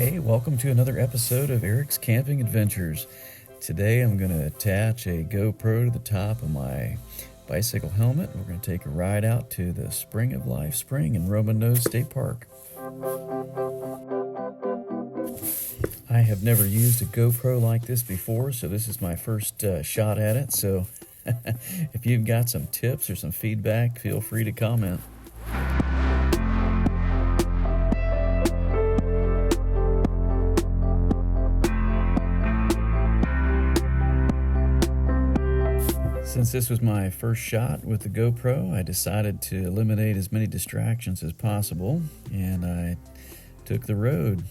Hey, welcome to another episode of Eric's Camping Adventures. Today I'm going to attach a GoPro to the top of my bicycle helmet. We're going to take a ride out to the Spring of Life Spring in Romannosestatepark State Park. I have never used a GoPro like this before, so this is my first shot at it. So if you've got some tips or some feedback, feel free to comment. Since this was my first shot with the GoPro, I decided to eliminate as many distractions as possible, and I took the road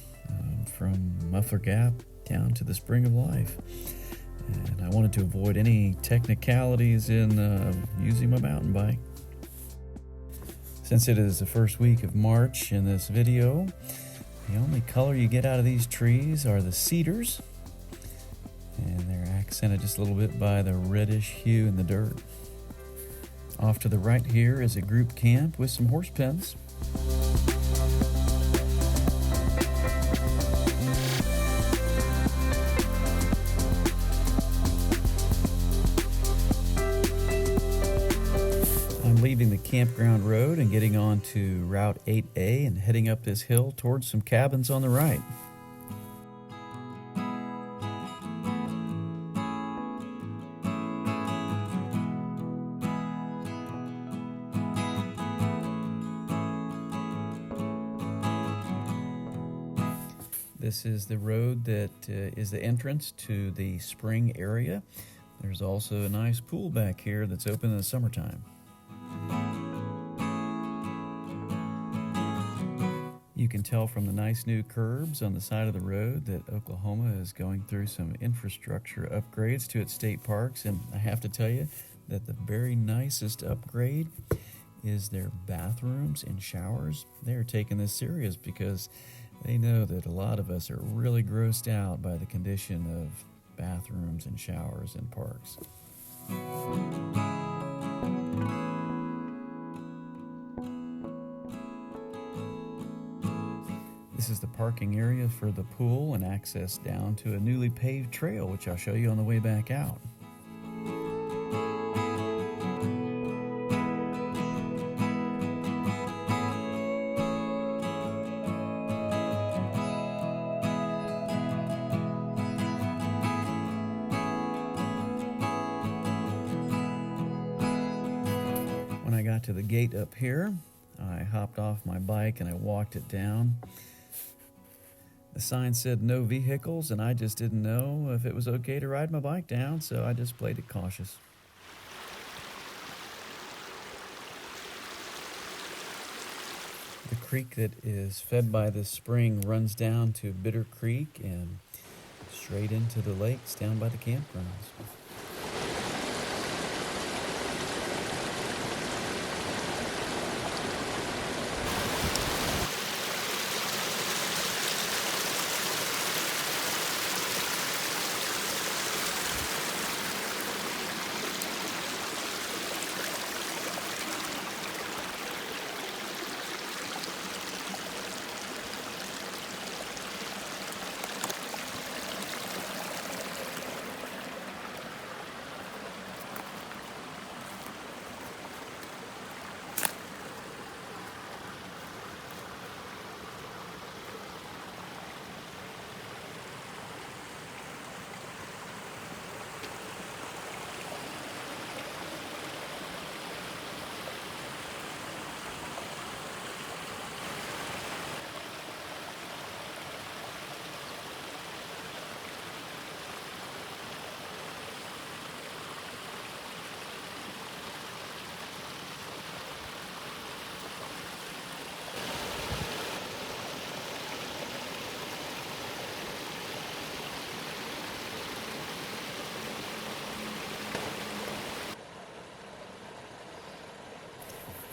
from Muffler Gap down to the Spring of Life. And I wanted to avoid any technicalities in using my mountain bike. Since it is the first week of March in this video, the only color you get out of these trees are the cedars. And they're accented just a little bit by the reddish hue in the dirt. Off to the right here is a group camp with some horse pens. I'm leaving the campground road and getting on to Route 8A and heading up this hill towards some cabins on the right. This is the road that is the entrance to the spring area. There's also a nice pool back here that's open in the summertime. You can tell from the nice new curbs on the side of the road that Oklahoma is going through some infrastructure upgrades to its state parks, and I have to tell you that the very nicest upgrade is their bathrooms and showers. They're taking this serious because they know that a lot of us are really grossed out by the condition of bathrooms and showers in parks. This is the parking area for the pool and access down to a newly paved trail, which I'll show you on the way back out. When I got to the gate up here, I hopped off my bike and I walked it down. The sign said no vehicles, and I just didn't know if it was okay to ride my bike down, so I just played it cautious. The creek that is fed by this spring runs down to Bitter Creek and straight into the lakes down by the campgrounds.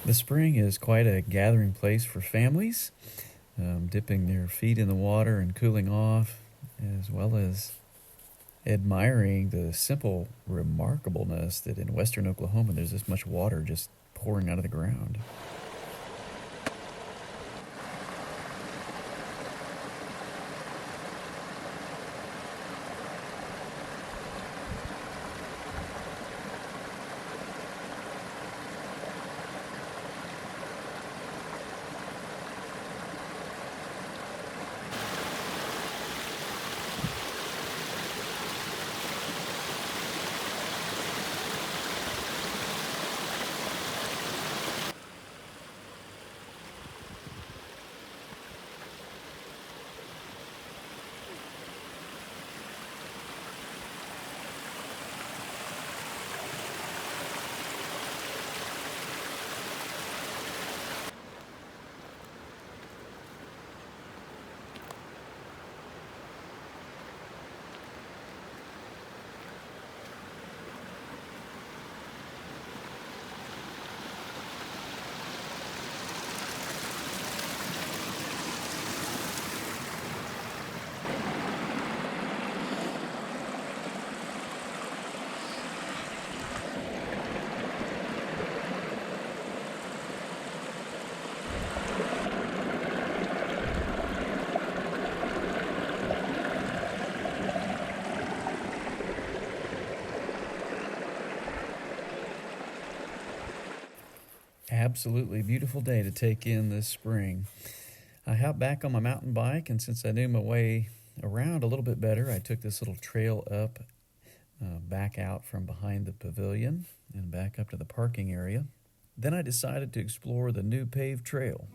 The spring is quite a gathering place for families, dipping their feet in the water and cooling off, as well as admiring the simple remarkableness that in western Oklahoma there's this much water just pouring out of the ground. Absolutely beautiful day to take in this spring. I hopped back on my mountain bike, and since I knew my way around a little bit better, I took this little trail up, back out from behind the pavilion and back up to the parking area. Then I decided to explore the new paved trail.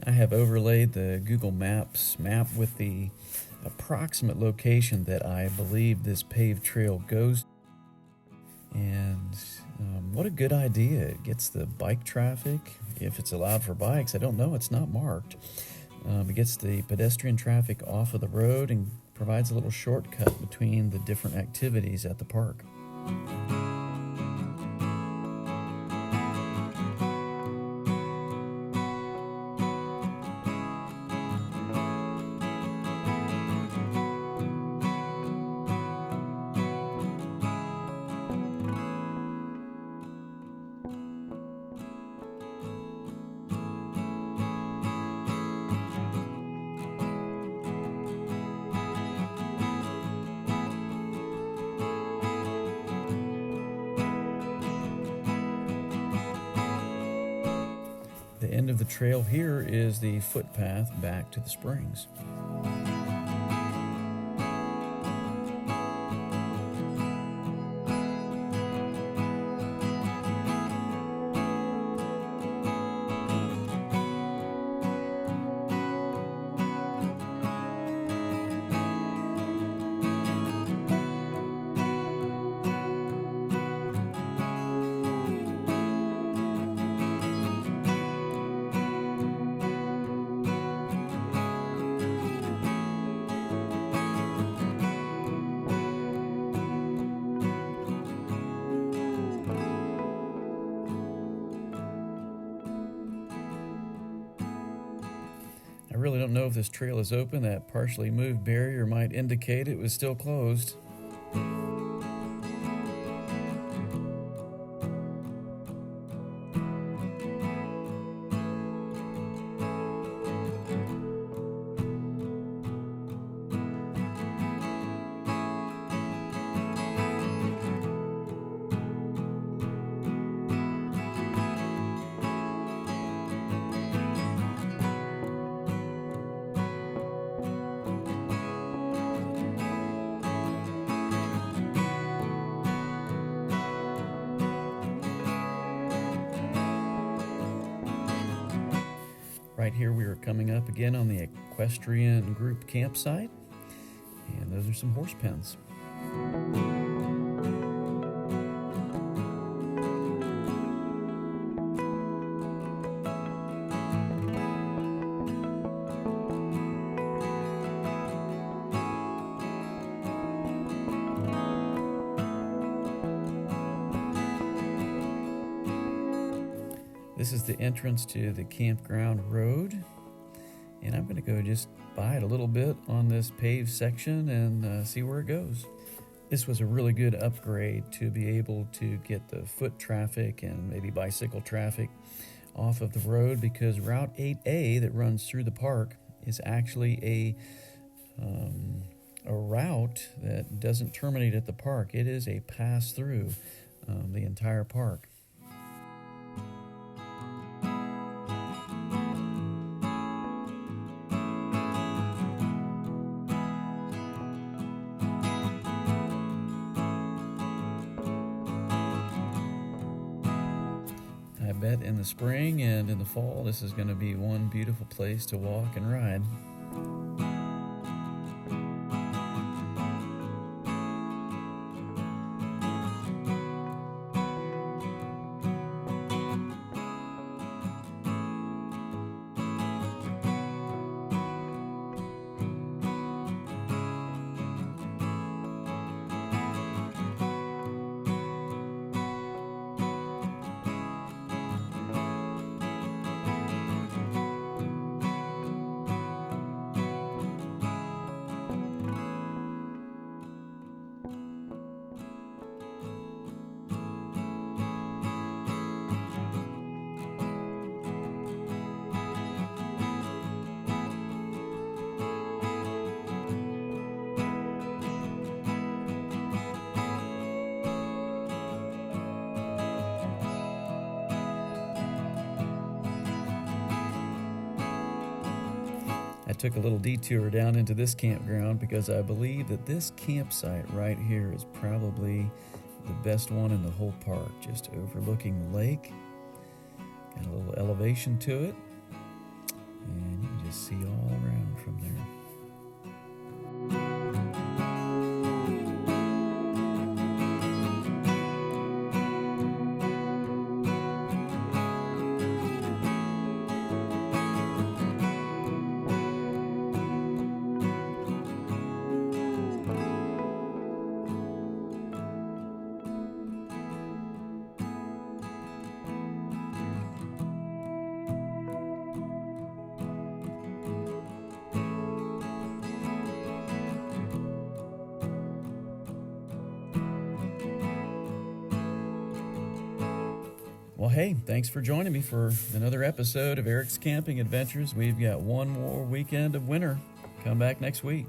I have overlaid the Google Maps map with the approximate location that I believe this paved trail goes. And what a good idea. It gets the bike traffic, if it's allowed for bikes. I don't know, it's not marked. It gets the pedestrian traffic off of the road and provides a little shortcut between the different activities at the park. The end of the trail here is the footpath back to the springs. I really don't know if this trail is open. That partially moved barrier might indicate it was still closed. Right here we are coming up again on the equestrian group campsite, and those are some horse pens. This is the entrance to the campground road, and I'm going to go just by it a little bit on this paved section and see where it goes. This was a really good upgrade to be able to get the foot traffic and maybe bicycle traffic off of the road, because Route 8A that runs through the park is actually a route that doesn't terminate at the park. It is a pass through the entire park. I bet in the spring and in the fall, this is going to be one beautiful place to walk and ride. took a little detour down into this campground because I believe that this campsite right here is probably the best one in the whole park, just overlooking the lake. Got a little elevation to it, and you can just see all around from there. Well, hey, thanks for joining me for another episode of Eric's Camping Adventures. We've got one more weekend of winter. Come back next week.